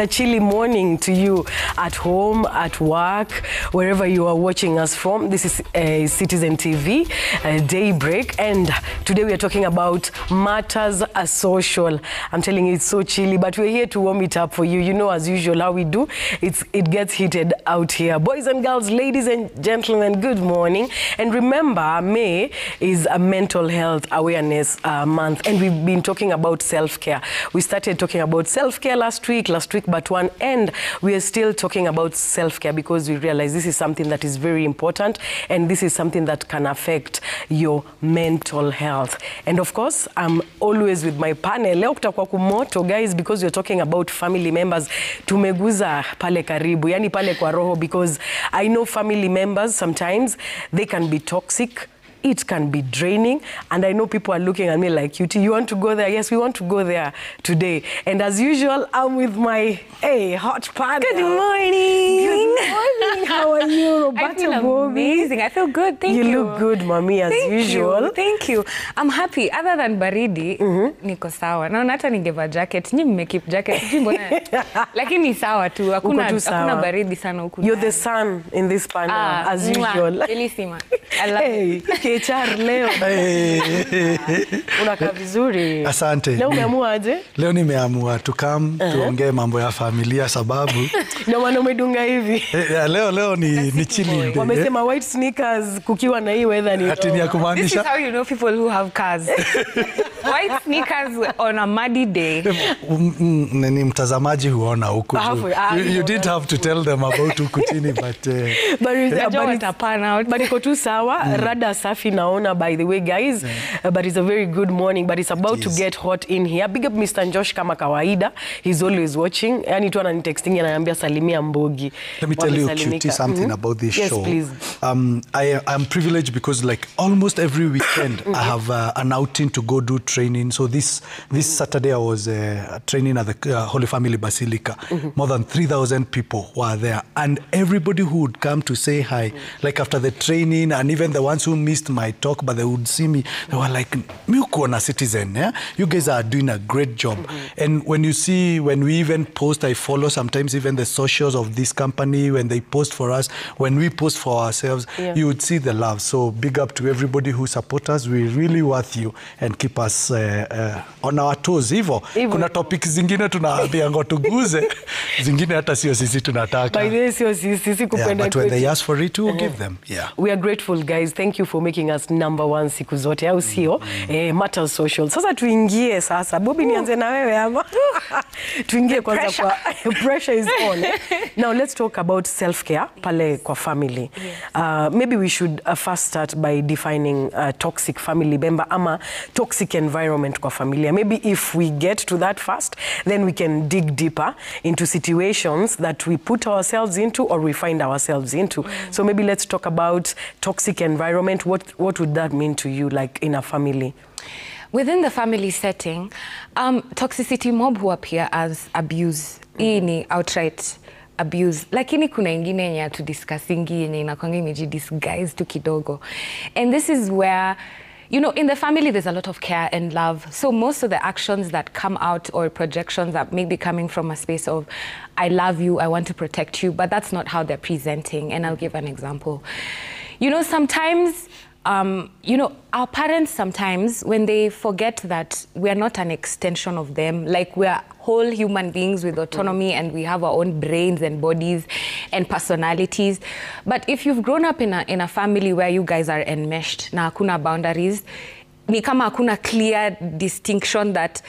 a chilly morning to you at home, at work, wherever you are watching us from. This is Citizen TV, Daybreak, and today we are talking about matters social. I'm telling you, it's so chilly, but we're here to warm it up for you. You know, as usual, how we do, it gets heated out here. Boys and girls, ladies and gentlemen, good morning. And remember, May is a mental health awareness month, and we've been talking about self-care. We started talking about self-care last week but one, and we are still talking about self-care because we realize this is something that is very important, and this is something that can affect your mental health. And of course, I'm always with my panel. Leo kutakuwa kumoto, guys, because we're talking about family members. Tumeguza pale karibu, yani pale kwa roho, because I know family members, sometimes they can be toxic. It can be draining, and I know people are looking at me like, you want to go there? Yes, we want to go there today. And as usual, I'm with my hot partner. Good morning. Good morning. How are you, Roberta? I feel amazing. I feel good. Thank you. You look good, mommy, as usual. Thank you. I'm happy. Other than baridi, niko sawa. Naona hata ningeva jacket. Nyi mmekeep jacket. Lakini ni sawa tu. Hakuna baridi sana huku. You're the sun in this panel, as usual. Bellissima. I love it. Kechar leo. Unakaa vizuri. Asante. Leo umeamua aje? Leo nimeamua tuongee mambo ya familia sababu. Ndio maana umedunga hivi. Leo ni chilly. Wamesema white sneakers kukiwa na hii weather ni. Ati ni ya kumaanisha. This is how you know people who have cars. White sneakers on a muddy day. Ni mtazamaji huona huku. You didn't have to tell them about huku chini, but iko tu sawa. Rada safi naona, by the way, guys. But it's a very good morning, but it's about to get hot in here. Big up Mr. Josh kama kawaida. He's always watching. Yani tu ananitexting ananiambia salimia Mbogi. Let me tell you cutie something about this show. Yes, please. I'm privileged because like almost every weekend I have an outing to go do training. So this Saturday I was training at the Holy Family Basilica. More than 3,000 people were there, and everybody who would come to say hi, like after the training, and even the ones who missed my talk, but they would see me, they were like, "Miuko Citizen, yeah? You guys are doing a great job." And when we even post, I follow sometimes even the socials of this company, when they post for us, when we post for ourselves, you would see the love. So big up to everybody who support us. We really worth you and keep us on our toes. Hivo, kuna topics zingine tunaambia ngo tuguze, zingine hata sio sisi tunataka. By the way, sio sisi kupenda. But when they ask for it, we'll give them. Yeah. We are grateful, guys. Thank you for making us number one siku zote, au sio? Matters social. Sasa tuingie sasa. Bobby, nianze na wewe ama? Tuingie kwanza kwa pressure is on. Now let's talk about self-care pale kwa family. Maybe we should first start by defining toxic family member ama toxic environment kwa familia. Maybe if we get to that first, then we can dig deeper into situations that we put ourselves into or we find ourselves into. So maybe let's talk about toxic environment. What would that mean to you, like in a family? Within the family setting, toxicity mob huappear as abuse. Hii ni outright abuse. Lakini kuna ingine yenye hatudiscussingi yenye inakuanga imejidisguise tu kidogo. And this is where, you know, in the family, there's a lot of care and love. So most of the actions that come out or projections that may be coming from a space of, I love you, I want to protect you, but that's not how they're presenting. And I'll give an example. You know, sometimes, our parents sometimes, when they forget that we are not an extension of them, like we are whole human beings with autonomy and we have our own brains and bodies and personalities. But if you've grown up in a family where you guys are enmeshed, na hakuna boundaries, ni kama hakuna clear distinction that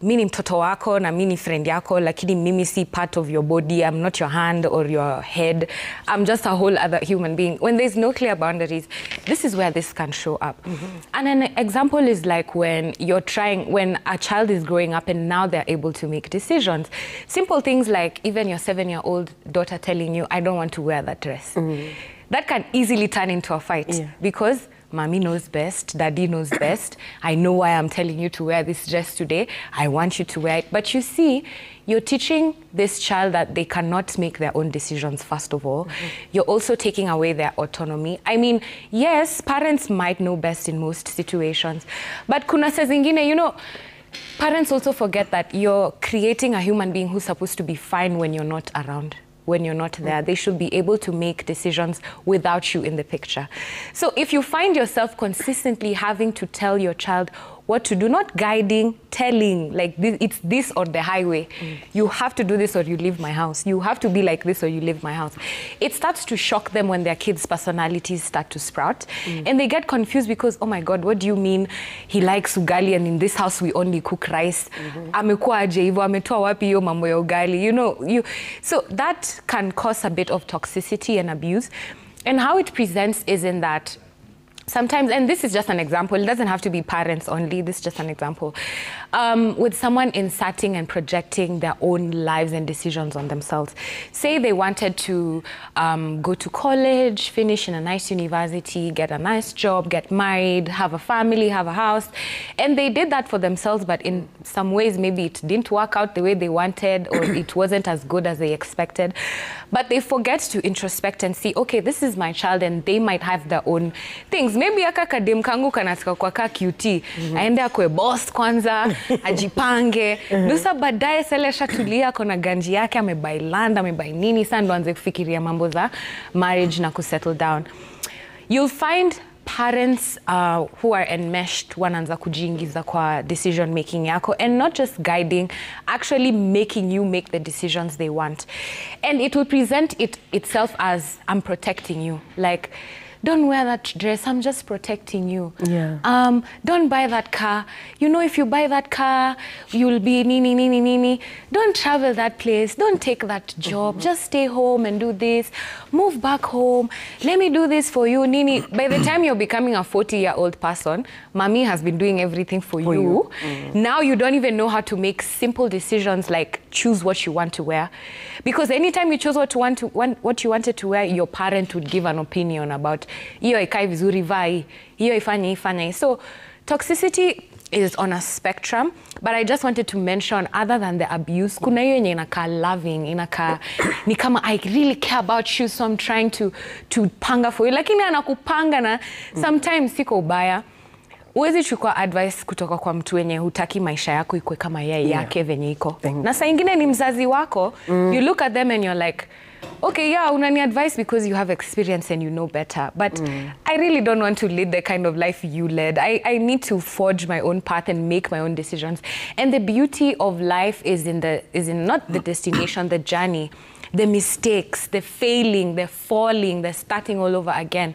mimi mtoto wako na mimi friend yako, lakini mimi si part of your body, I'm not your hand or your head, I'm just a whole other human being. When there's no clear boundaries, this is where this can show up. And an example is like when when a child is growing up and now they're able to make decisions. Simple things like even your 7-year-old daughter telling you, I don't want to wear that dress. That can easily turn into a fight because Mommy knows best, Daddy knows best. I know why I'm telling you to wear this dress today. I want you to wear it. But you see, you're teaching this child that they cannot make their own decisions, first of all. You're also taking away their autonomy. I mean, yes, parents might know best in most situations. But kuna saa zingine, you know, parents also forget that you're creating a human being who's supposed to be fine when you're not around. When you're not there, they should be able to make decisions without you in the picture. So if you find yourself consistently having to tell your child what to do, not guiding, telling, like it's this or the highway. You have to do this or you leave my house. You have to be like this or you leave my house. It starts to shock them when their kids' personalities start to sprout. And they get confused because, oh my God, what do you mean he likes ugali and in this house we only cook rice? Amekuwa aje hivyo, ametoa wapi hiyo mambo ya ugali? You know, so that can cause a bit of toxicity and abuse. And how it presents is in that sometimes, and this is just an example, it doesn't have to be parents only, this is just an example, with someone inserting and projecting their own lives and decisions on themselves. Say they wanted to go to college, finish in a nice university, get a nice job, get married, have a family, have a house, and they did that for themselves, but in some ways maybe it didn't work out the way they wanted or it wasn't as good as they expected. But they forget to introspect and see, okay, this is my child and they might have their own things. Maybe aka kadem kangu kanataka kwa ka QT, aende akwe boss kwanza, ajipange. Nusa baadaye sele shatulia kona ganji yake, amebuy land, amebuy nini, sasa ndo anze kufikiria mambo za marriage na kusettle down. You'll find parents who are enmeshed wanaanza kujiingiza kwa decision making yako and not just guiding, actually making you make the decisions they want. And it will present itself as, I'm protecting you. Like, don't wear that dress, I'm just protecting you. Yeah. Don't buy that car. You know, if you buy that car, you'll be nini, nini, nini. Don't travel that place. Don't take that job. Just stay home and do this. Move back home. Let me do this for you, nini. By the time you're becoming a 40-year-old person, mommy has been doing everything for you. Now you don't even know how to make simple decisions like choose what you want to wear. Because anytime you chose what you wanted to wear, your parent would give an opinion about hiyo ikai vizuri vai, hiyo ifanye. So toxicity is on a spectrum, but I just wanted to mention, other than the abuse, kuna hiyo yenye inakaa loving, inakaa ni kama I really care about you, so I'm trying to panga for you. Lakini anakupanga na sometimes siko ubaya. Uwezi chukua advice kutoka kwa mtu wenye hutaki maisha yako ikuwe kama yeye yake venye iko. Na saa ingine ni mzazi wako, you look at them and you're like, okay, yeah, unani advice because you have experience and you know better. But I really don't want to lead the kind of life you led. I need to forge my own path and make my own decisions. And the beauty of life is in not the destination, the journey, the mistakes, the failing, the falling, the starting all over again.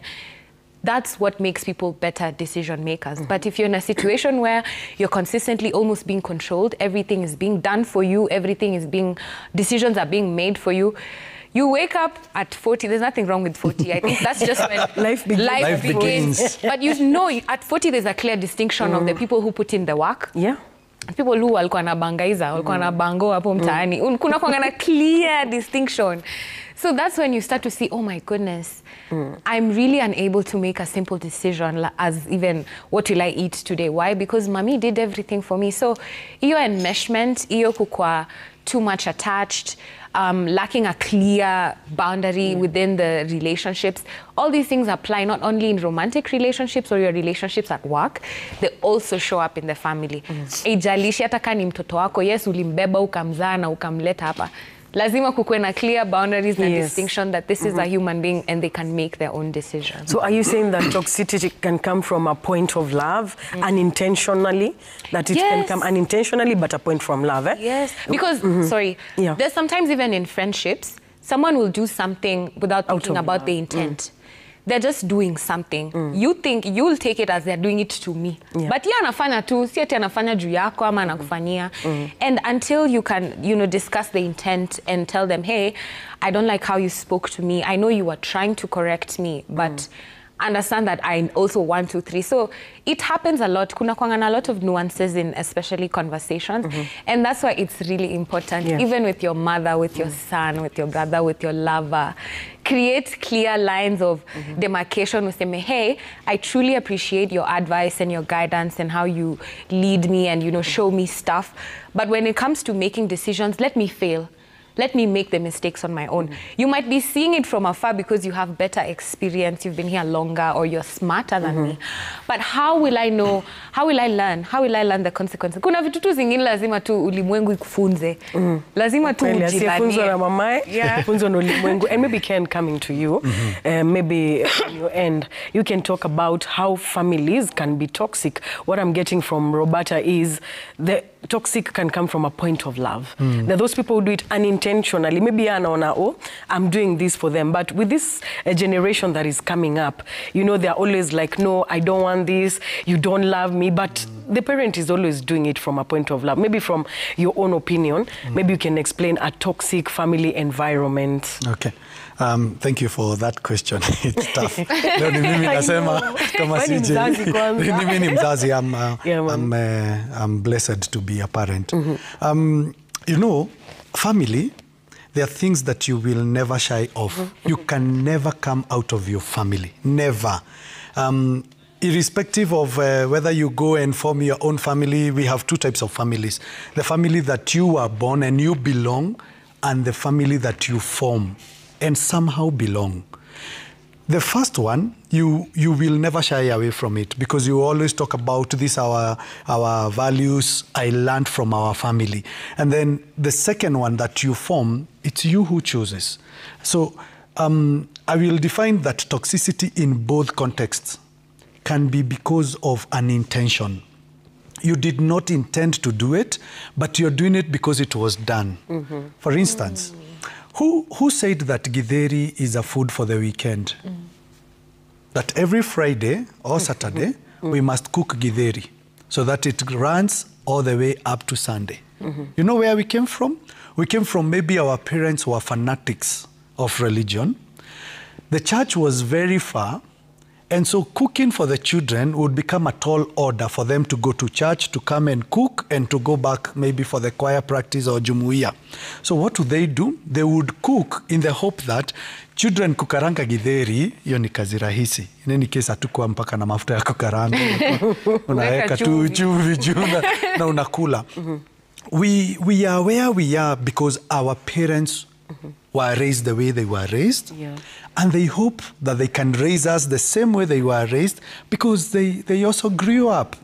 That's what makes people better decision makers. But if you're in a situation where you're consistently almost being controlled, everything is being done for you, decisions are being made for you, you wake up at 40, there's nothing wrong with 40. I think that's just when life begins. But you know, at 40, there's a clear distinction of the people who put in the work. Yeah. People who walikuwa na bangaiza, walikuwa na bango hapo mtaani. Kuna kwa na clear distinction. So that's when you start to see, oh my goodness, I'm really unable to make a simple decision as even what will I eat today? Why? Because mommy did everything for me. So iyo enmeshment, iyo kukwa too much attached, lacking a clear boundary within the relationships. All these things apply not only in romantic relationships or your relationships at work, they also show up in the family. Ijalishi hata kama ni mtoto wako, yes, ulimbeba ukamzaa na ukamleta hapa. Lazima kukuwe na clear boundaries and distinction that this is a human being and they can make their own decisions. So are you saying that toxicity can come from a point of love unintentionally? That it can come unintentionally but a point from love, eh? Yes, because, sorry, there's sometimes even in friendships, someone will do something without thinking about the intent. They're just doing something. You think you'll take it as they're doing it to me. But yeah, anafanya tu, si ati anafanya juu yako ama anakufanyia. And until you can, discuss the intent and tell them, hey, I don't like how you spoke to me. I know you were trying to correct me, but understand that I also 1, 2, 3. So it happens a lot. Kuna kwangana a lot of nuances in especially conversations. And that's why it's really important, even with your mother, with your son, with your brother, with your lover. Create clear lines of demarcation with them. Hey, I truly appreciate your advice and your guidance and how you lead me and, show me stuff. But when it comes to making decisions, let me fail. let me make the mistakes on my own. You might be seeing it from afar because you have better experience, you've been here longer, or you're smarter than me. But how will I know, how will I learn? How will I learn the consequences? Kuna vitu tu zingine lazima tu ulimwengu ikufunze. Lazima tu ujilanie. Na mamae, funzo na ulimwengu. And maybe Ken, coming to you, maybe on your end, you can talk about how families can be toxic. What I'm getting from Roberta is the toxic can come from a point of love. There are those people who do it unintentionally. Maybe oh, I'm doing this for them. But with this generation that is coming up, you know, they're always like, no, I don't want this. You don't love me. But the parent is always doing it from a point of love. Maybe from your own opinion, maybe you can explain a toxic family environment. Okay. Thank you for that question. It's tough. Leo ni mimi nasema kama CJ. Ni mimi mzazi. I'm blessed to be a parent. You know, family, there are things that you will never shy off. You can never come out of your family. Never. Irrespective of whether you go and form your own family, we have two types of families. The family that you are born and you belong, and the family that you form and somehow belong. The first one, you will never shy away from it because you always talk about this, our values I learned from our family. And then the second one that you form, it's you who chooses. So I will define that toxicity in both contexts can be because of an intention. You did not intend to do it, but you're doing it because it was done. For instance, who said that githeri is a food for the weekend? That every Friday or Saturday, we must cook githeri so that it runs all the way up to Sunday. You know where we came from? We came from maybe our parents were fanatics of religion. The church was very far, and so cooking for the children would become a tall order for them to go to church, to come and cook, and to go back maybe for the choir practice or jumuiya. So what would they do? They would cook in the hope that children kukaranga githeri, hiyo ni kazi rahisi. In any case, hatukuwa mpaka na mafuta ya kukaranga. Unaweka tu chumvi juu na unakula. We are where we are because our parents were raised the way they were raised. And they hope that they can raise us the same way they were raised because they also grew up.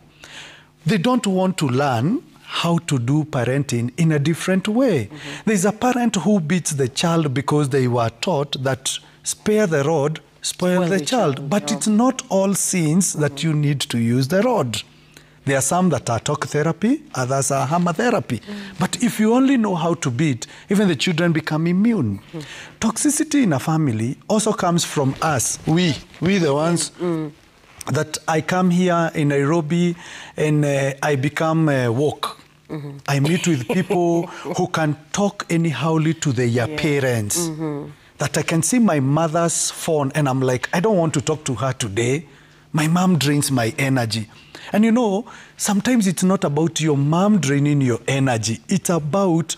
They don't want to learn how to do parenting in a different way. There's a parent who beats the child because they were taught that spare the rod, spoil the child. But it's not all sins that you need to use the rod. There are some that are talk therapy, others are hammer therapy. But if you only know how to beat, even the children become immune. Toxicity in a family also comes from us, we the ones that I come here in Nairobi and I become woke. I meet with people who can talk anyhowly to their parents. That I can see my mother's phone and I'm like, I don't want to talk to her today. My mom drains my energy. And you know, sometimes it's not about your mom draining your energy. It's about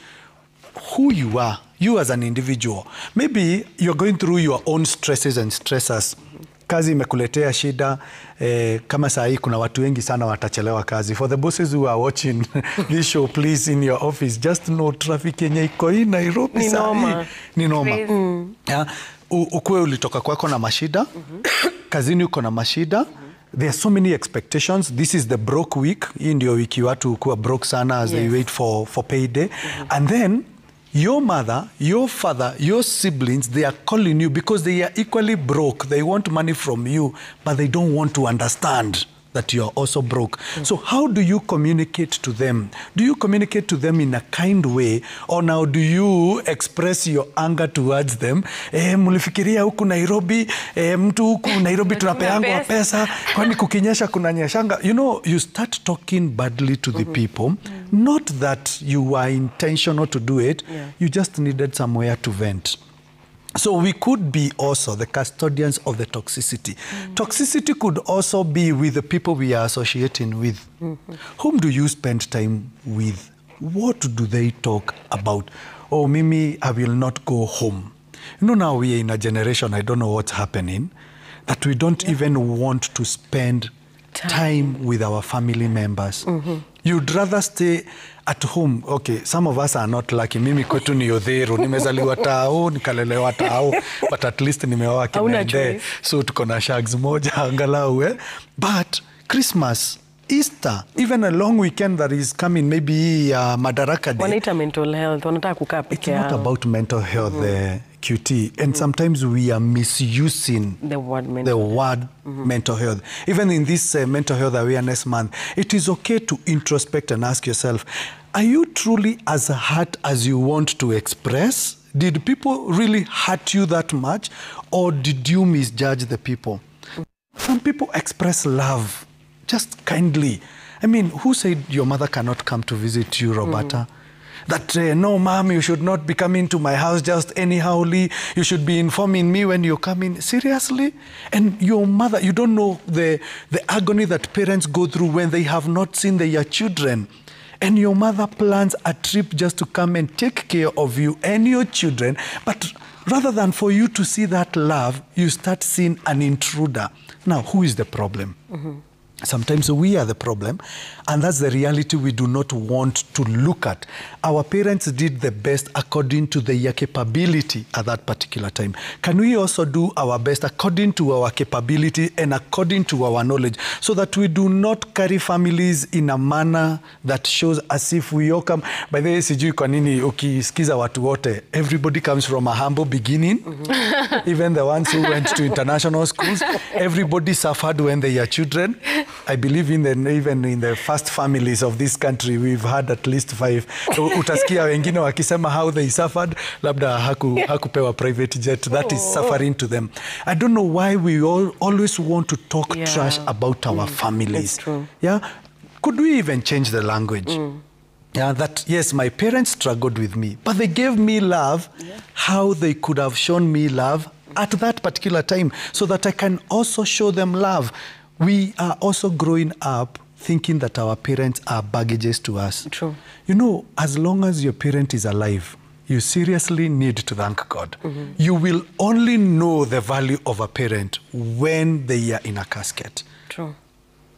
who you are, you as an individual. Maybe you're going through your own stresses and stressors. Kazi imekuletea shida. Kama saa hii kuna watu wengi sana watachelewa kazi. For the bosses who are watching this show, please, in your office, just know traffic yenye iko hii Nairobi ni noma. Ukue ulitoka kwako na mashida, kazini uko na mashida. There are so many expectations. This is the broke week. Hii ndio wiki watu kuwa broke sana as they wait for payday. And then your mother, your father, your siblings, they are calling you because they are equally broke. They want money from you, but they don't want to understand that you are also broke. So how do you communicate to them? Do you communicate to them in a kind way, or now do you express your anger towards them? Mulifikiria huku Nairobi, mtu huku Nairobi tunapeangwa pesa, kwani kukinyesha kunanyeshanga? You know, you start talking badly to the people, not that you were intentional to do it, you just needed somewhere to vent. So we could be also the custodians of the toxicity. Toxicity could also be with the people we are associating with. Whom do you spend time with? What do they talk about? Oh, Mimi, I will not go home. You know, now we are in a generation, I don't know what's happening, that we don't even want to spend time with our family members. You'd rather stay at home. Okay, some of us are not lucky. Mimi kwetu ni Odhero, nimezaliwa Tao, nikalelewa Tao, but at least nimeoa Kimende. So tuko na shags moja angalau, eh? But Christmas, Easter, even a long weekend that is coming, maybe Madaraka Day. Wanaita mental health, wanataka kukaa peke yao. It's not about mental health, QT. And sometimes we are misusing the word mental health. Even in this Mental Health Awareness Month, it is okay to introspect and ask yourself, are you truly as hurt as you want to express? Did people really hurt you that much? Or did you misjudge the people? Some people express love just kindly. I mean, who said your mother cannot come to visit you, Roberta? That, no, mom, you should not be coming to my house just anyhowly. You should be informing me when you're coming. Seriously? And your mother, you don't know the agony that parents go through when they have not seen their children. And your mother plans a trip just to come and take care of you and your children. But rather than for you to see that love, you start seeing an intruder. Now, who is the problem? Sometimes we are the problem, and that's the reality we do not want to look at. Our parents did the best according to their capability at that particular time. Can we also do our best according to our capability and according to our knowledge, so that we do not carry families in a manner that shows as if we all come. By the way, sijui kwa nini ukisikiza watu wote, everybody comes from a humble beginning. Even the ones who went to international schools, everybody suffered when they were children. I believe even in the first families of this country, we've had at least 5. So, utasikia wengine wakisema how they suffered, labda hakupewa private jet. That is suffering to them. I don't know why we always want to talk trash about our families. It's true. Yeah? Could we even change the language? Yeah, that, yes, my parents struggled with me, but they gave me love, how they could have shown me love at that particular time, so that I can also show them love. We are also growing up thinking that our parents are baggages to us. True. You know, as long as your parent is alive, you seriously need to thank God. You will only know the value of a parent when they are in a casket. True.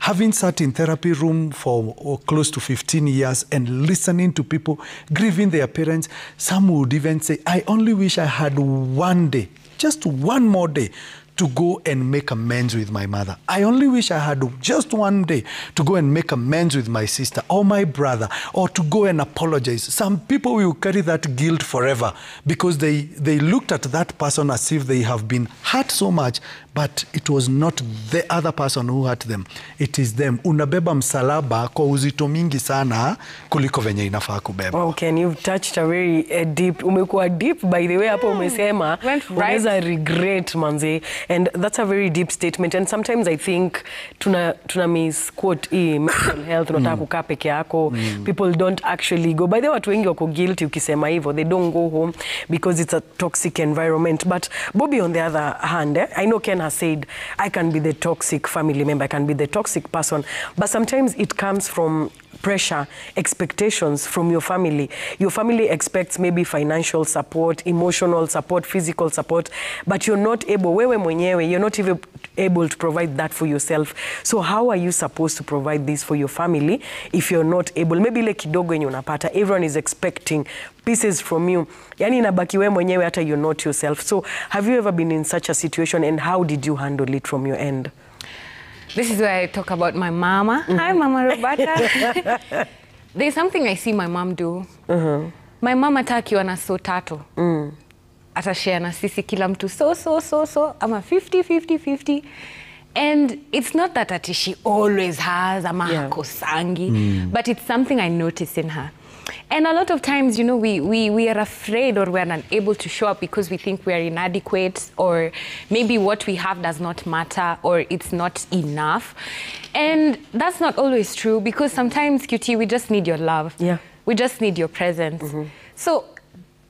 Having sat in therapy room for close to 15 years and listening to people grieving their parents, some would even say, I only wish I had one day, just one more day, to go and make amends with my mother. I only wish I had just one day to go and make amends with my sister or my brother, or to go and apologize. Some people will carry that guilt forever because they looked at that person as if they have been hurt so much, but it was not the other person who hurt them. It is them. Unabeba msalaba kwa uzito mingi sana kuliko venye inafaa kubeba. Okay, and you've touched a very deep, umekuwa deep by the way, hapo umesema, unaweza regret manze. And that's a very deep statement. And sometimes I think tuna misquote mental health, unataka kukaa peke yako. People don't actually go. By the way, watu wengi wako guilty ukisema hivyo. They don't go home because it's a toxic environment. But Bobby, on the other hand, I know Ken has said, I can be the toxic family member, I can be the toxic person. But sometimes it comes from pressure, expectations from your family. Your family expects maybe financial support, emotional support, physical support, but you're not able, you're not even able to provide that for yourself. So how are you supposed to provide this for your family if you're not able? Maybe like kidogo yenye unapata, everyone is expecting pieces from you. Yani inabaki wewe mwenyewe hata you're not yourself. So have you ever been in such a situation, and how did you handle it from your end? This is where I talk about my mama. Hi, Mama Roberta. There's something I see my mom do. My mama hata akiwa na so tatu. Atashare na sisi kila mtu so. I'm a 50-50-50. And it's not that ati she always has ama hakosangi, but it's something I notice in her. And a lot of times, you know, we are afraid, or we're unable to show up because we think we are inadequate, or maybe what we have does not matter, or it's not enough. And that's not always true, because sometimes, QT, we just need your love. Yeah. We just need your presence. So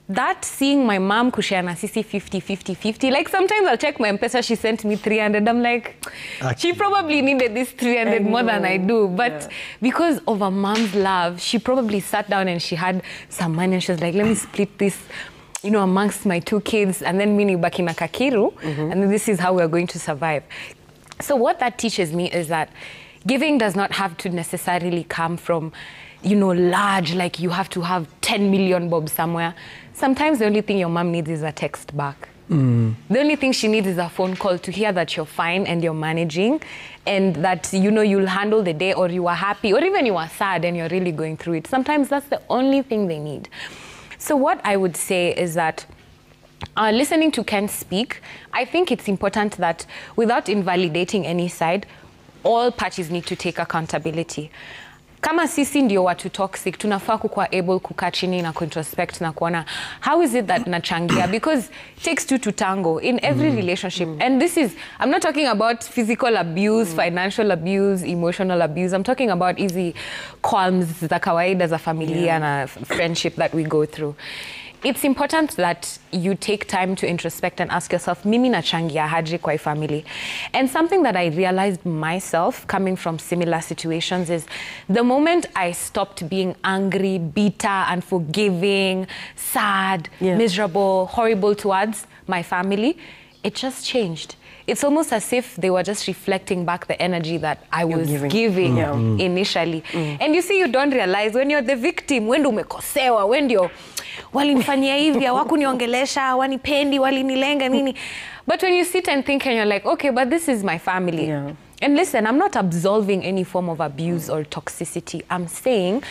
that seeing my mom kushare na sisi 50-50-50, like sometimes I'll check my M-Pesa, she sent me 300. I'm like, she probably needed this 300 more than I do. But because of her mom's love, she probably sat down and she had some money and she was like, let me split this, you know, amongst my 2 kids, and then mini baki na kakiru, and then this is how we're going to survive. So what that teaches me is that giving does not have to necessarily come from, you know, large, like you have to have 10 million bob somewhere. Sometimes the only thing your mom needs is a text back. The only thing she needs is a phone call to hear that you're fine and you're managing, and that, you know, you'll handle the day, or you are happy, or even you are sad and you're really going through it. Sometimes that's the only thing they need. So what I would say is that listening to Ken speak, I think it's important that without invalidating any side, all parties need to take accountability. Kama sisi ndio watu toxic, tunafaa kuwa able kukaa chini na introspect na kuona how is it that nachangia, because it takes two to tango in every relationship. And this is, I'm not talking about physical abuse, financial abuse, emotional abuse. I'm talking about easy qualms za kawaida za familia na friendship that we go through. It's important that you take time to introspect and ask yourself, mimi nachangia haje kwa family? And something that I realized myself coming from similar situations is the moment I stopped being angry, bitter, unforgiving, sad, miserable, horrible towards my family, it just changed. It's almost as if they were just reflecting back the energy that I was giving initially. And you see, you don't realize when you're the victim, when umekosewa, when you're walinifanyia hivi, hawakuniongelesha, wanipendi, walinilenga nini. But when you sit and think and you're like, okay, but this is my family. And listen, I'm not absolving any form of abuse or toxicity. I'm saying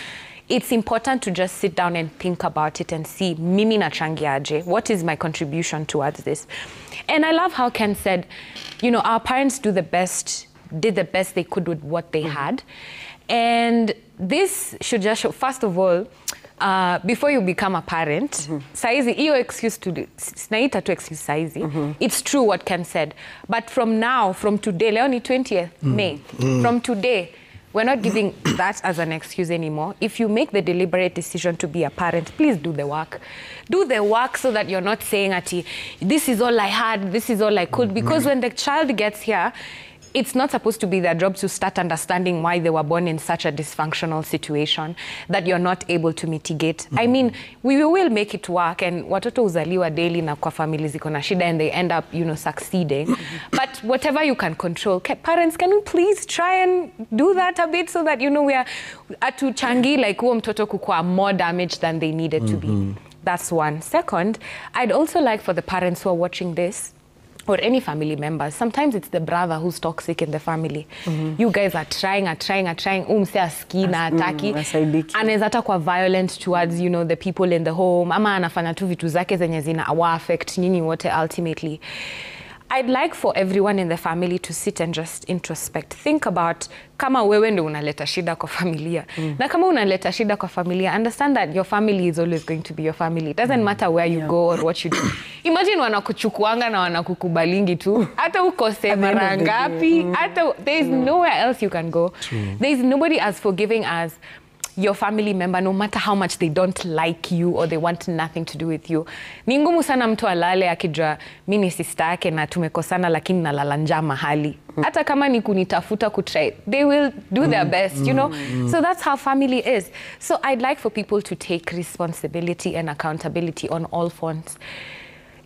it's important to just sit down and think about it and see, mimi nachangia aje? What is my contribution towards this? And I love how Ken said, you know, our parents did the best they could with what they had. And this should just show, first of all, before you become a parent, saizi, iyo excuse to sinaita to excuse saizi. It's true what Ken said. But from now, from today, leo ni 20th May, from today, we're not giving that as an excuse anymore. If you make the deliberate decision to be a parent, please do the work. Do the work so that you're not saying, Ati, this is all I had, this is all I could. Because when the child gets here, it's not supposed to be their job to start understanding why they were born in such a dysfunctional situation that you're not able to mitigate. I mean, we will make it work, and watoto uzaliwa daily na kwa familia ziko na shida, and they end up, you know, succeeding. But whatever you can control, parents, can you please try and do that a bit so that, you know, we are atuchangi like huo mtoto kukua more damaged than they needed to be. That's one. Second, I'd also like for the parents who are watching this, or any family members, sometimes it's the brother who's toxic in the family. You guys are trying, umse aski na ataki. Anaweza hata kwa violent towards, you know, the people in the home. Ama anafanya tu vitu zake zenye zina affect nyinyi wote ultimately. I'd like for everyone in the family to sit and just introspect. Think about kama wewe ndo unaleta shida kwa familia. Na kama unaleta shida kwa familia, understand that your family is always going to be your family. It doesn't matter where you go or what you do. Imagine wanakuchukuanga na wanakukubalingi tu. Hata ukose mara ngapi, hata there is nowhere else you can go. There is nobody as forgiving as your family member, no matter how much they don't like you or they want nothing to do with you. Ni ngumu sana mtu alale akijua mimi ni sister yake na tumekosana lakini nalala njaa mahali. Hata kama ni kunitafuta kutry, they will do their best, you know? So that's how family is. So I'd like for people to take responsibility and accountability on all fronts.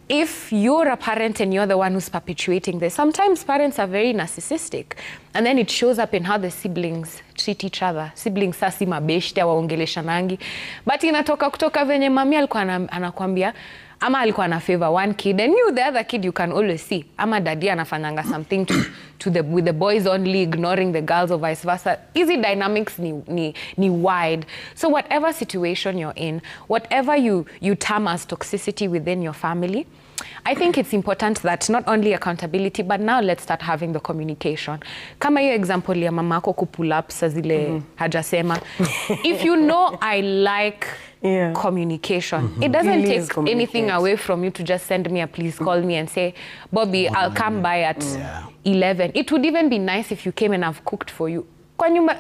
If you're a parent and you're the one who's perpetuating this, sometimes parents are very narcissistic. And then it shows up in how the siblings treat each other. Siblings sasi mabeshte waongeleshanangi. But inatoka kutoka venye mami alikuwa anakuambia, ama alikuwa ana favor one kid, and you, the other kid, you can always see. Ama daddy anafanyanga something with the boys only, ignoring the girls or vice versa. Easy dynamics ni wide. So whatever situation you're in, whatever you term as toxicity within your family, I think it's important that not only accountability, but now let's start having the communication. Kama hiyo example ya mamako kupull up sa zile hajasema. If you know I like communication, it doesn't take anything away from you to just send me a please call me and say, Bobby, I'll come by at 11. It would even be nice if you came and I've cooked for you. Kwa nyuma,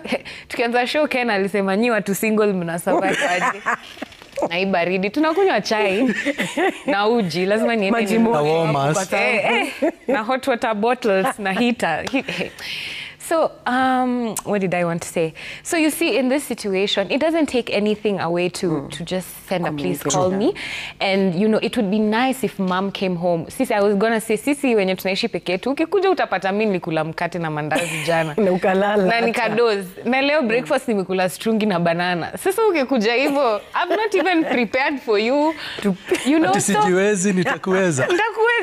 tukianza show Ken alisema nyi watu single mnasurvive aje. Na hii baridi tunakunywa chai na uji, lazima niende na warmers na hot water bottles na heater. So, what did I want to say? So you see, in this situation, it doesn't take anything away to just send a please call me. And, you know, it would be nice if mom came home. Sisi, I was gonna say, sisi wenye tunaishi peke yetu, ukikuja utapata mimi nilikula mkate na mandazi jana. Na ukalala. Na nikadoze. Na leo breakfast nimekula strungi na banana. Sasa ukikuja hivyo, I've not even prepared for you. You know, so... Sijiwezi, nitakuweza.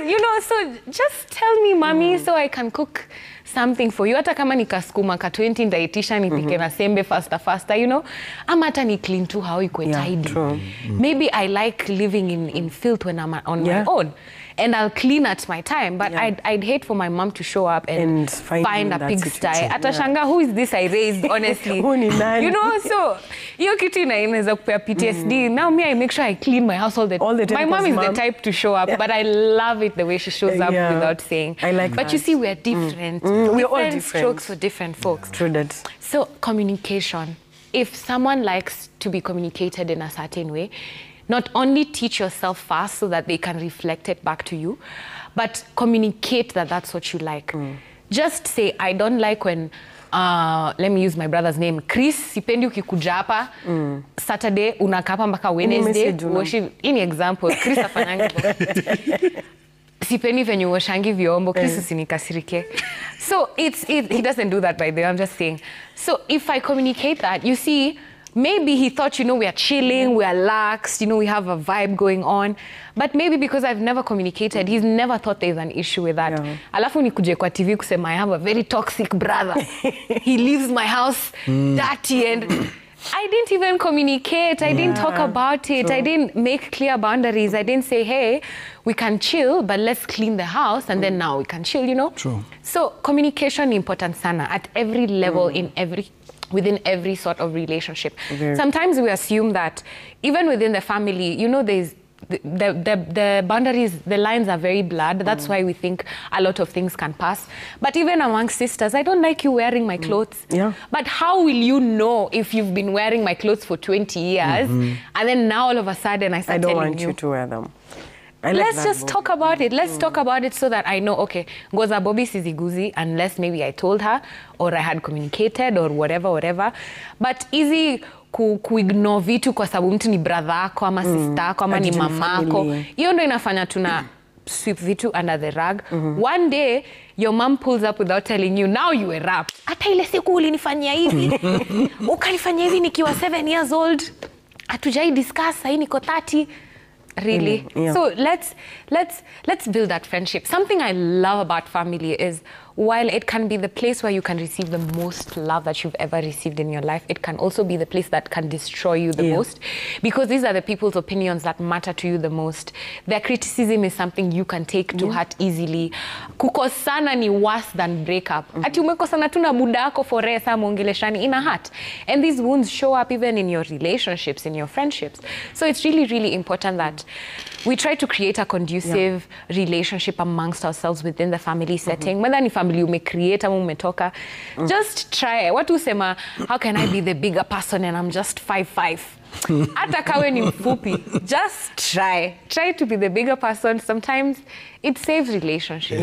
You know, so just tell me, mommy, so I can cook something for you. Hata kama nikasukuma ka 20 ndaitisha nipike na sembe faster, you know. Ama hata ni clean tu how iko tidy. Maybe I like living in filth when I'm on my own. And I'll clean at my time, but I'd hate for my mom to show up and find a pigsty. Atashanga, who is this I raised, honestly? You know, so hiyo kitu inaweza kupea PTSD. Now me, I make sure I clean my house all the time. My mom is the type to show up, but I love it the way she shows up without saying. I like but that. you see, we're different. We're all different. Strokes for different folks. True that. So communication. If someone likes to be communicated in a certain way, not only teach yourself fast so that they can reflect it back to you, but communicate that that's what you like. Just say, I don't like when, let me use my brother's name, Chris, sipendi ukikuja hapa, Saturday, unakapa mpaka Wednesday, ini example, Chris afanyangi sipendi venye uoshangi vyombo, Chris usinikasirike. So he doesn't do that by the way, I'm just saying. So if I communicate that, you see, maybe he thought, you know, we are chilling, we are lax, you know, we have a vibe going on. But maybe because I've never communicated, he's never thought there's an issue with that. Alafu nikuje kwa TV kusema, I have a very toxic brother. He leaves my house dirty and I didn't even communicate. I didn't talk about it. I didn't make clear boundaries. I didn't say, hey, we can chill, but let's clean the house and then now we can chill, you know? True. So communication important sana at every level within every sort of relationship. Sometimes we assume that even within the family, you know, there's the boundaries, the lines are very blurred. That's why we think a lot of things can pass. But even among sisters, I don't like you wearing my clothes. But how will you know if you've been wearing my clothes for 20 years and then now all of a sudden I start telling you? I don't want you to wear them. Let's just talk about it. Let's talk about it so that I know, okay, ngoza Bobby siziguzi unless maybe I told her or I had communicated or whatever. But easy kuignore vitu kwa sababu mtu ni brother yako ama sister yako ama ni mamako. Hiyo ndio inafanya tuna sweep vitu under the rug. One day your mom pulls up without telling you, now you were rapped. Hata ile siku ulinifanyia hivi. Ukanifanyia hivi nikiwa 7 years old. Hatujai discuss, sasa niko 30. Really? So let's build that friendship. Something I love about family is while it can be the place where you can receive the most love that you've ever received in your life, it can also be the place that can destroy you the most. Because these are the people's opinions that matter to you the most. Their criticism is something you can take to heart easily. Kukosana ni worse than breakup. Ati umekosana tu na buda yako forever saa muongeleshani in a heart. And these wounds show up even in your relationships, in your friendships. So it's really, really important that we try to create a conducive relationship amongst ourselves within the family setting. Whether ni family umecreate ama umetoka, just try. Watu usema, how can I be the bigger person and I'm just 5'5"? Hata kawe ni mfupi, just try. Try to be the bigger person. Sometimes it saves relationships.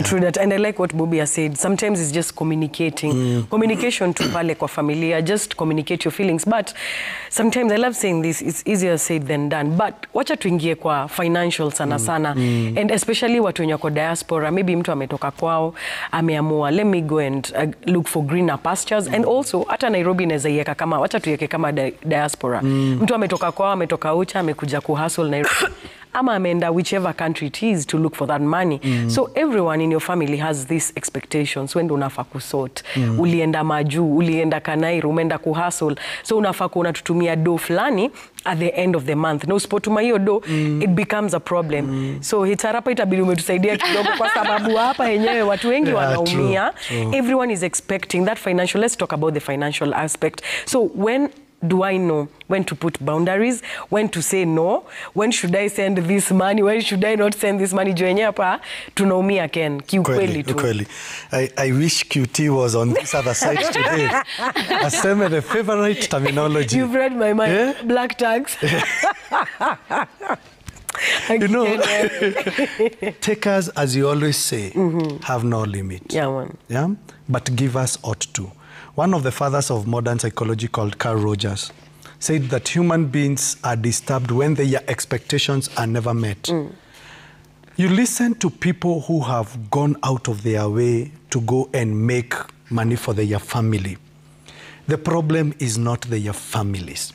True that. And I like what Bobby has said. Sometimes it's just communicating. Communication to pale kwa familia, just communicate your feelings. But sometimes, I love saying this, it's easier said than done. But wacha tuingie kwa financial sana sana. And especially watu wenye kwa diaspora, maybe mtu ametoka kwao, ameamua, let me go and look for greener pastures. And also, hata Nairobi inaweza iweka kama, wacha tuiweke kama diaspora. Mtu ametoka kwao, ametoka Ucha, amekuja kuhustle Nairobi. Ama ameenda whichever country it is to look for that money. So everyone in your family has these expectations. When unafaa kusort, ulienda Maju, ulienda Kanairo, umeenda kuhustle. So unafaa unatutumia do fulani at the end of the month. Na usipotuma hiyo do, it becomes a problem. So hitarapa itabidi umetusaidia kidogo kwa sababu hapa yenyewe watu wengi wanaumia. Everyone is expecting that financial. Let's talk about the financial aspect. So when do I know when to put boundaries, when to say no, when should I send this money, when should I not send this money? Joenye hapa tunaumia Ken, kiukweli tu. I wish QT was on this other side today. Aseme the favorite terminology. You've read my mind. Black tags. You know, takers, as you always say, have no limit. Yeah, man. Yeah? But givers ought to. One of the fathers of modern psychology, called Carl Rogers, said that human beings are disturbed when their expectations are never met. You listen to people who have gone out of their way to go and make money for their family. The problem is not their families.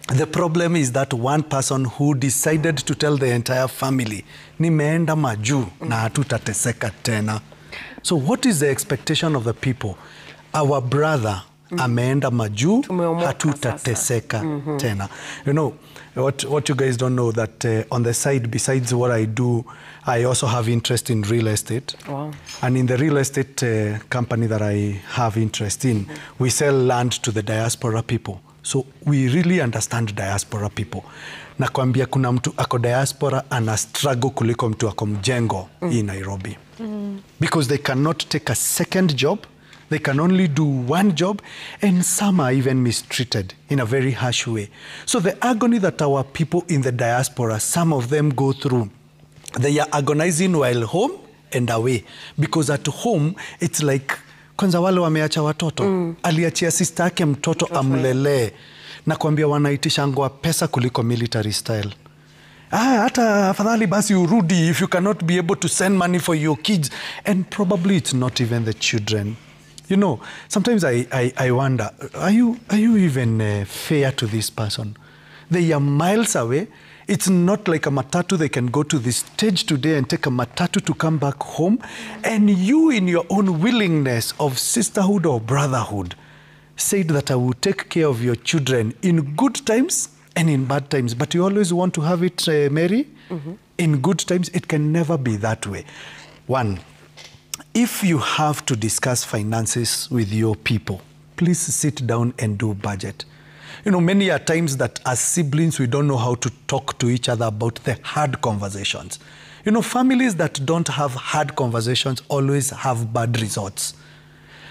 The problem is that one person who decided to tell the entire family, nimeenda majuu na hatutateseka tena. So what is the expectation of the people? Our brother ameenda majuu, hatutateseka tena. You know, what you guys don't know, that on the side, besides what I do, I also have interest in real estate. Wow. And in the real estate company that I have interest in, we sell land to the diaspora people. So we really understand diaspora people. Nakwambia kuna mtu ako diaspora ana struggle kuliko mtu ako mjengo in Nairobi. Because they cannot take a second job. They can only do one job, and some are even mistreated in a very harsh way. So the agony that our people in the diaspora, some of them go through, they are agonizing while home and away. Because at home, it's like, kwanza wale wameacha watoto. Aliachia sister yake mtoto amlele. Na kuambia wanaitisha ngwa pesa kuliko military style. Hata afadhali basi urudi if you cannot be able to send money for your kids. And probably it's not even the children. You know, sometimes I wonder, are you even fair to this person? They are miles away. It's not like a matatu. They can go to this stage today and take a matatu to come back home. And you, in your own willingness of sisterhood or brotherhood, said that I will take care of your children in good times and in bad times. But you always want to have it, Mary, in good times. It can never be that way. One, if you have to discuss finances with your people, please sit down and do budget. You know, many are times that as siblings, we don't know how to talk to each other about the hard conversations. You know, families that don't have hard conversations always have bad results.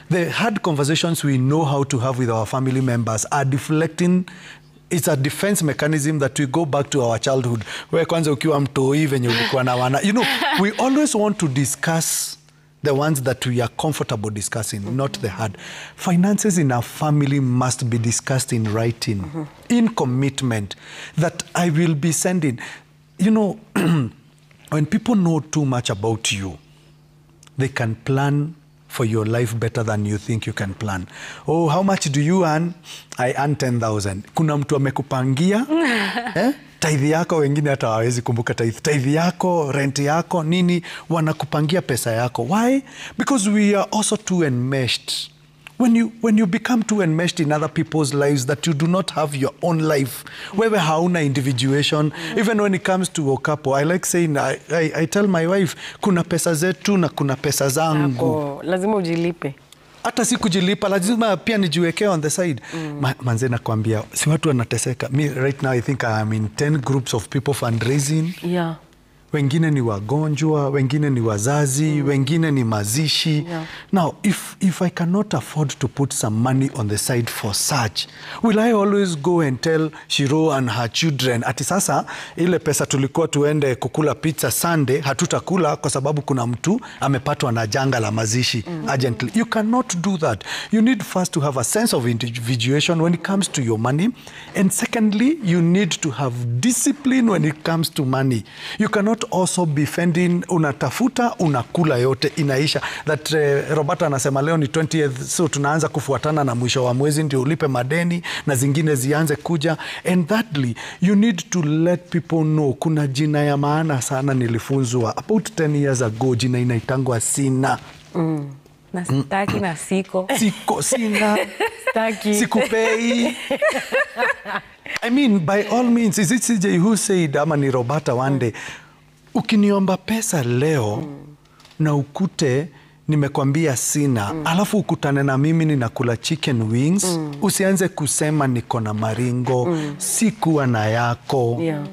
The hard conversations we know how to have with our family members are deflecting. It's a defense mechanism that we go back to our childhood. Where kwanza ukiwa mtoi venye ulikuwa na wana. You know, we always want to discuss the ones that we are comfortable discussing, not the hard. Finances in our family must be discussed in writing, in commitment, that I will be sending. You know, when people know too much about you, they can plan for your life better than you think you can plan. Oh, how much do you earn? I earn 10,000. Kuna mtu amekupangia, tithe yako, wengine hata hawezi kumbuka tithe yako, rent yako, nini, wanakupangia pesa yako. Why? Because we are also too enmeshed. When you become too enmeshed in other people's lives, that you do not have your own life, wewe hauna individuation. Even when it comes to Okapo, I like saying, I tell my wife, kuna pesa zetu na kuna pesa zangu. Lazima ujilipe. Hata si kujilipa, lazima pia nijiwekea on the side. Manze nakwambia, si watu wanateseka. Me right now I think I am in 10 groups of people fundraising. Yeah. Wengine ni wagonjwa, wengine ni wazazi, wengine ni mazishi. Yeah. Now, if I cannot afford to put some money on the side for such, will I always go and tell Shiro and her children, ati sasa ile pesa tulikuwa tuende kukula pizza Sunday, hatutakula kwa sababu kuna mtu amepatwa na janga la mazishi urgently. You cannot do that. You need first to have a sense of individuation when it comes to your money. And secondly, you need to have discipline when it comes to money. You cannot also be fending, unatafuta, unakula yote, inaisha. That Roberta anasema leo ni 20th, so tunaanza kufuatana na mwisho wa mwezi ndio ulipe madeni na zingine zianze kuja. And thirdly, you need to let people know, kuna jina ya maana sana nilifunzwa about 10 years ago, jina inaitangwa Sina. Na sitaki na siko. Siko, sina. Staki. Sikupei. I mean, by all means, is it CJ who said, ama ni Roberta one day, ukiniomba pesa leo na ukute nimekwambia sina, alafu ukutane na mimi ninakula chicken wings, usianze kusema niko na maringo, sikuwa na yako. Yeah.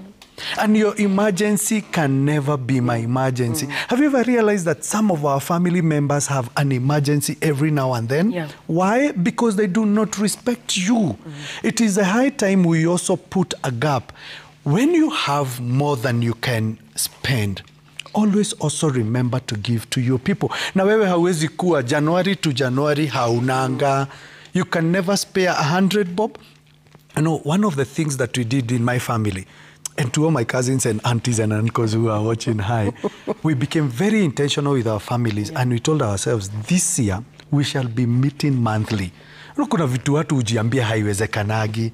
And your emergency can never be my emergency. Have you ever realized that some of our family members have an emergency every now and then? Yeah. Why? Because they do not respect you. It is a high time we also put a gap. when you have more than you can spend, always also remember to give to your people. Na wewe hawezi kuwa January to January haunanga. You can never spare 100 bob. You know, one of the things that we did in my family, and to all my cousins and aunties and uncles who are watching hi, we became very intentional with our families, and we told ourselves, this year we shall be meeting monthly. Kuna vitu watu ujiambia haiwezekanagi.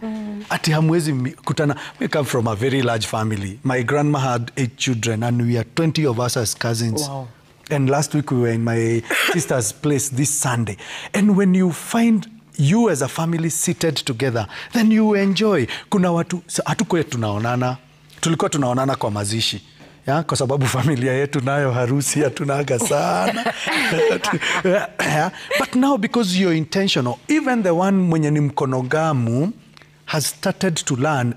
Ati hamwezi kutana. We come from a very large family. My grandma had 8 children and we are 20 of us as cousins. Wow. And last week we were in my sister's place this Sunday. And when you find you as a family seated together, then you enjoy. Kuna watu, hatukuwa tunaonana. Tulikuwa tunaonana kwa mazishi. Ya, kwa sababu familia yetu nayo harusi hatunaga sana. But now because you're intentional, even the one mwenye ni mkonogamu has started to learn,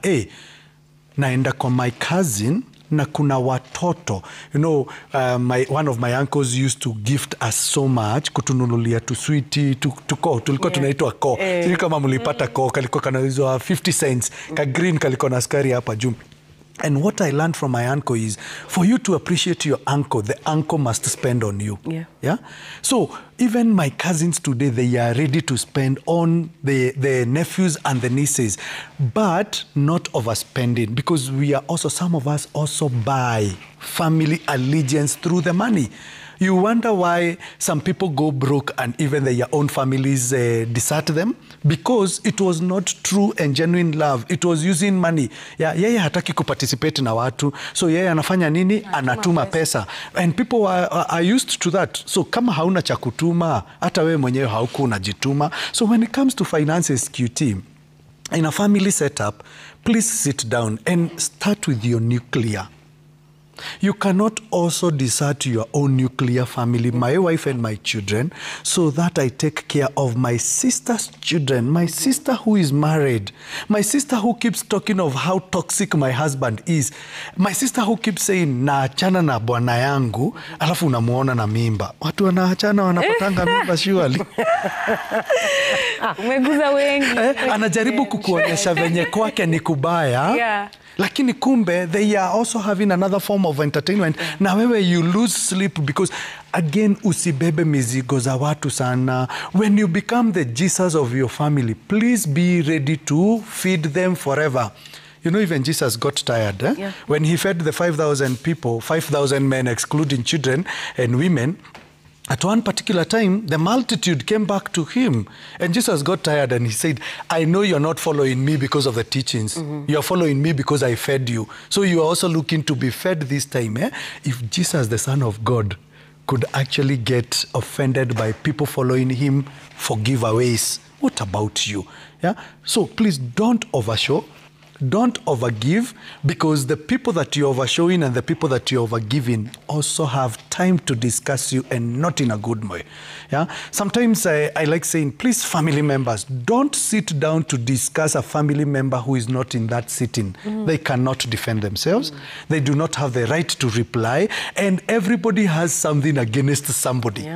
naenda kwa my cousin na kuna watoto. You know, one of my uncles used to gift us so much, kutununulia tu sweetie, ko, tulikuwa tunaitwa ko. Sini kama mulipata ko, kalikuwa kanauzwa 50 cents, ka green kalikuwa na askari hapa juu. And what I learned from my uncle is, for you to appreciate your uncle, the uncle must spend on you. Yeah? So even my cousins today, they are ready to spend on the nephews and the nieces, but not overspending, because we are also, some of us also buy family allegiance through the money. You wonder why some people go broke and even their own families desert them, because it was not true and genuine love. It was using money. Yeye hataki kuparticipate na watu, so yeye anafanya nini? Anatuma pesa. And people are used to that. So kama hauna cha kutuma, hata wewe mwenyewe hauku unajituma. So when it comes to finances, QT, in a family setup, please sit down and start with your nuclear. You cannot also desert your own nuclear family, my wife and my children, so that I take care of my sister's children, my sister who is married, my sister who keeps talking of how toxic my husband is, my sister who keeps saying, naachana na bwana yangu, alafu unamuona na mimba. Watu wanaachana wanapatanga mimba surely. Umeguza wengi. Anajaribu kukuonyesha venye kwake ni kubaya. Lakini kumbe, they are also having another form of entertainment. Na wewe you lose sleep because, again, usibebe mizigo za watu sana. When you become the Jesus of your family, please be ready to feed them forever. You know, even Jesus got tired. When he fed the 5,000 people, 5,000 men, excluding children and women, at one particular time, the multitude came back to him. And Jesus got tired and he said, I know you're not following me because of the teachings. You're following me because I fed you. So you are also looking to be fed this time. If Jesus, the Son of God, could actually get offended by people following him for giveaways, what about you? So please don't overshow. Don't overgive, because the people that you're overshowing and the people that you're overgiving also have time to discuss you, and not in a good way. Sometimes I like saying, please, family members, don't sit down to discuss a family member who is not in that sitting. They cannot defend themselves. They do not have the right to reply, and everybody has something against somebody.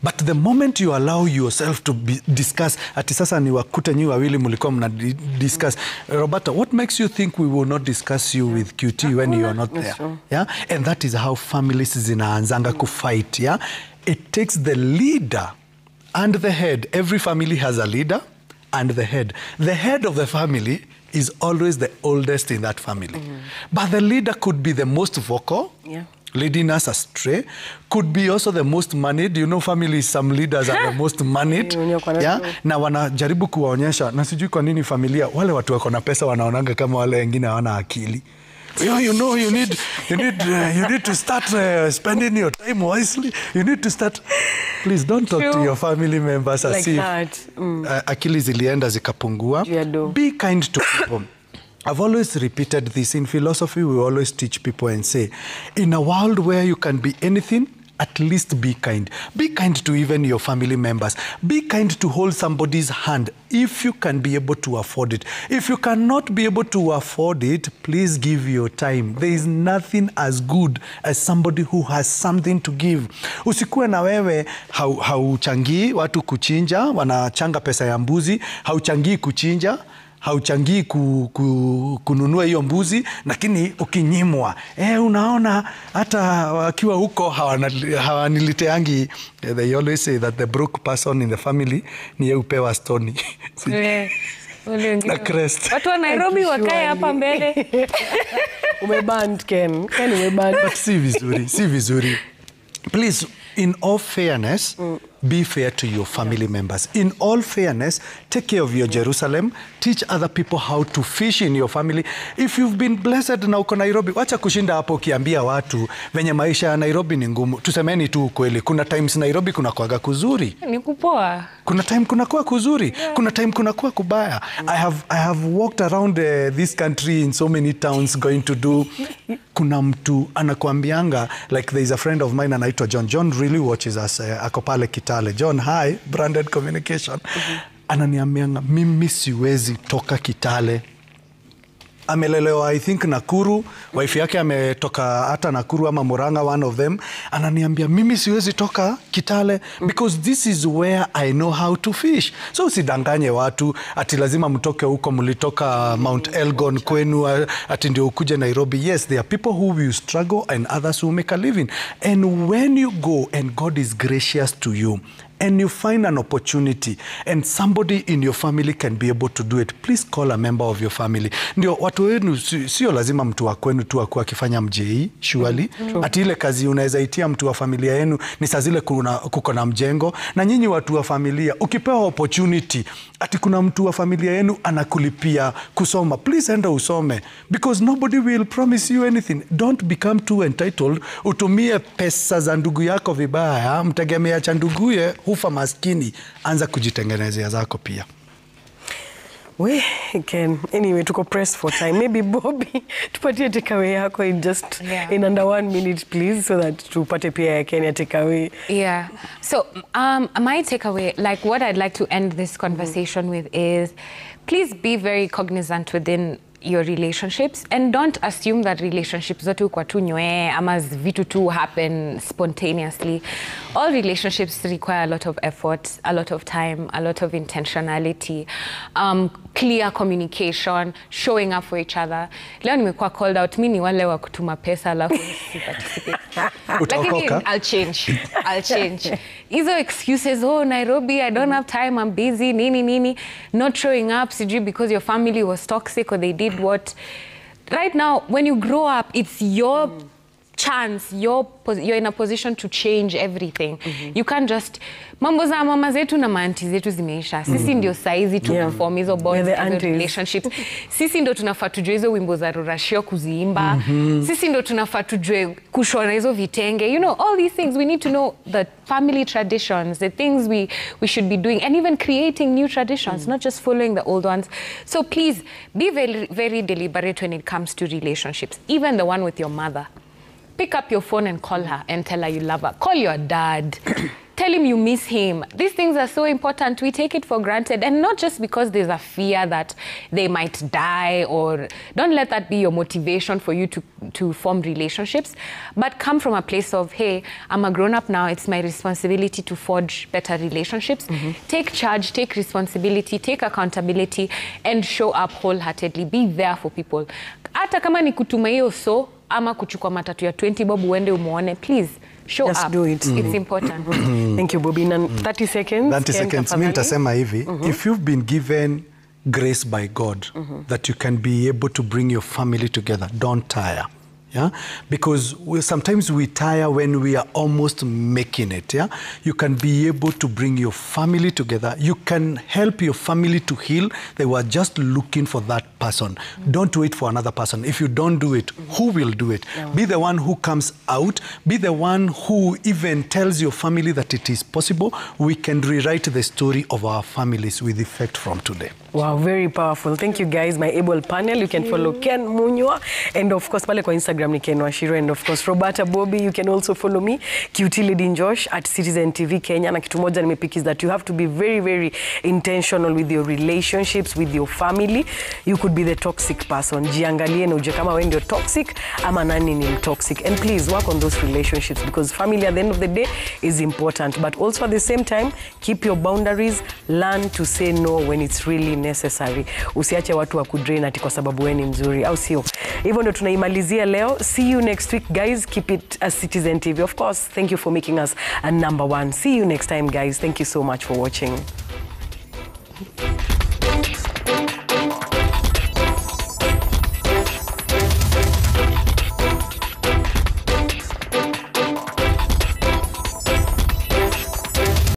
But the moment you allow yourself to discuss, ati sasa ni wakute nyi wawili mulikuwa mna discuss. Roberta, what makes you think we will not discuss you with QT when you are not there? And that is how families zinaanzanga kufight. It takes the leader and the head. Every family has a leader and the head. The head of the family is always the oldest in that family. But the leader could be the most vocal, leading us astray, could be also the most moneyed. You know, families, some leaders are the most moneyed. Na wanajaribu kuwaonyesha, na sijui kwa nini familia, wale watu wako na pesa wanaonanga kama wale wengine hawana akili. You know, you need to start spending your time wisely. You need to start. Please don't talk to your family members as if akili zilienda zikapungua. Be kind to people. I've always repeated this. In philosophy, we always teach people and say, in a world where you can be anything, at least be kind. Be kind to even your family members. Be kind to hold somebody's hand if you can be able to afford it. If you cannot be able to afford it, please give your time. There is nothing as good as somebody who has something to give. Usikuwe na wewe hauchangii watu kuchinja, wanachanga pesa ya mbuzi, hauchangii kuchinja, hauchangii kununua hiyo mbuzi, lakini ukinyimwa, unaona hata wakiwa huko hawaniliteangi. They always say that the broke person in the family ni yeye upewa stoni. Na crest. Watu wa Nairobi wakae hapa mbele. Umeband Ken umeband. But si vizuri. Please, in all fairness, be fair to your family members. In all fairness, take care of your Jerusalem. Teach other people how to fish in your family. If you've been blessed na uko Nairobi, wacha kushinda hapo ukiambia watu venye maisha ya Nairobi ni ngumu. Tusemeni tu ukweli. Kuna times Nairobi kuna kuwaga kuzuri. Ni kupoa. Kuna time kuna kuwa kuzuri. Yeah. Kuna time kuna kuwa kubaya. I have walked around this country in so many towns going to do. Kuna mtu anakuambianga, like there is a friend of mine anaitwa John. John really watches us. Ako pale Kitale. John, hi, Branded Communication. Ananiambianga, mimi siwezi toka Kitale. Amelelewa, I think, Nakuru. Wife yake ametoka hata Nakuru ama Murang'a, one of them. Ananiambia, mimi siwezi toka Kitale because this is where I know how to fish. So usidanganye watu ati lazima mtoke huko, mlitoka Mount Elgon kwenu ati ndio ukuje Nairobi. Yes, there are people who will struggle and others who make a living. And when you go and God is gracious to you, and you find an opportunity and somebody in your family can be able to do it, please call a member of your family. Ndio watu wenu sio lazima mtu wa kwenu tu akuwa akifanya mjei, surely. Ati ile kazi unaweza itia mtu wa familia yenu ni saa zile kuko na mjengo. Na nyinyi watu wa familia, ukipewa opportunity, ati kuna mtu wa familia yenu anakulipia kusoma, please enda usome. Because nobody will promise you anything. Don't become too entitled. Utumie pesa za ndugu yako vibaya, mtegemea cha nduguye, hufa maskini, anza kujitengenezea zako pia. We can anyway tuko pressed for time. Maybe Bobby tupatie takeaway yako in under 1 minute please, so that tupate pia ya Kenya takeaway. Yeah. So my takeaway, like what I'd like to end this conversation with is, please be very cognizant within your relationships and don't assume that relationships zote kwa tu nyoe ama vitu tu happen spontaneously. All relationships require a lot of effort, a lot of time, a lot of intentionality, clear communication, showing up for each other. Leo nimekuwa called out, mimi ni wale wa kutuma pesa alafu siparticipate. Lakini I'll change. Hizo excuses, oh Nairobi, I don't have time, I'm busy, nini, not showing up sijui because your family was toxic or they did what. Right now, when you grow up, it's your chance, you're in a position to change everything. You can't just mambo za mama zetu na maanti zetu zimeisha. Sisi ndio saizi tunaform hizo bonds, relationships. Sisi ndio tunafaa tujue hizo wimbo za Rurashio kuziimba. Sisi ndio tunafaa tujue kushona hizo vitenge. You know, all these things we need to know, the family traditions, the things we should be doing, and even creating new traditions, not just following the old ones. So please be very, very deliberate when it comes to relationships, even the one with your mother. Pick up your phone and call her and tell her you love her. Call your dad. Tell him you miss him. These things are so important. We take it for granted. And not just because there's a fear that they might die, or don't let that be your motivation for you to form relationships. But come from a place of, hey, I'm a grown-up now. It's my responsibility to forge better relationships. Take charge, take responsibility, take accountability, and show up wholeheartedly. Be there for people. Hata kama ni kutuma hiyo ama kuchukua matatu ya 20 bob uende umuone, please show Just up. Do it. It's important. Thank you, Bobby. 30 seconds. 30 seconds. Mimi nitasema hivi, if you've been given grace by God that you can be able to bring your family together, don't tire. Yeah, because sometimes we tire when we are almost making it. Yeah, you can be able to bring your family together. You can help your family to heal. They were just looking for that person. Don't wait for another person. If you don't do it, who will do it? Be the one who comes out. Be the one who even tells your family that it is possible. We can rewrite the story of our families with effect from today. Wow, very powerful. Thank you guys, my able panel. You can follow Ken Munywa, and of course pale kwa Instagram Instagram ni Ken Washiro, and of course Roberta Bobby. You can also follow me QT Lady Josh at Citizen TV Kenya. Na kitu moja nimepick is that you have to be very, very intentional with your relationships, with your family. You could be the toxic person. Jiangalie na uje kama wewe ndio toxic ama nani ni toxic. And please work on those relationships, because family at the end of the day is important. But also at the same time, keep your boundaries. Learn to say no when it's really necessary. Usiache watu wa kudrain ati kwa sababu wewe ni mzuri, au sio? Hivyo ndo tunaimalizia leo. See you next week, guys. Keep it as Citizen TV. Of course, thank you for making us a #1. See you next time, guys. Thank you so much for watching.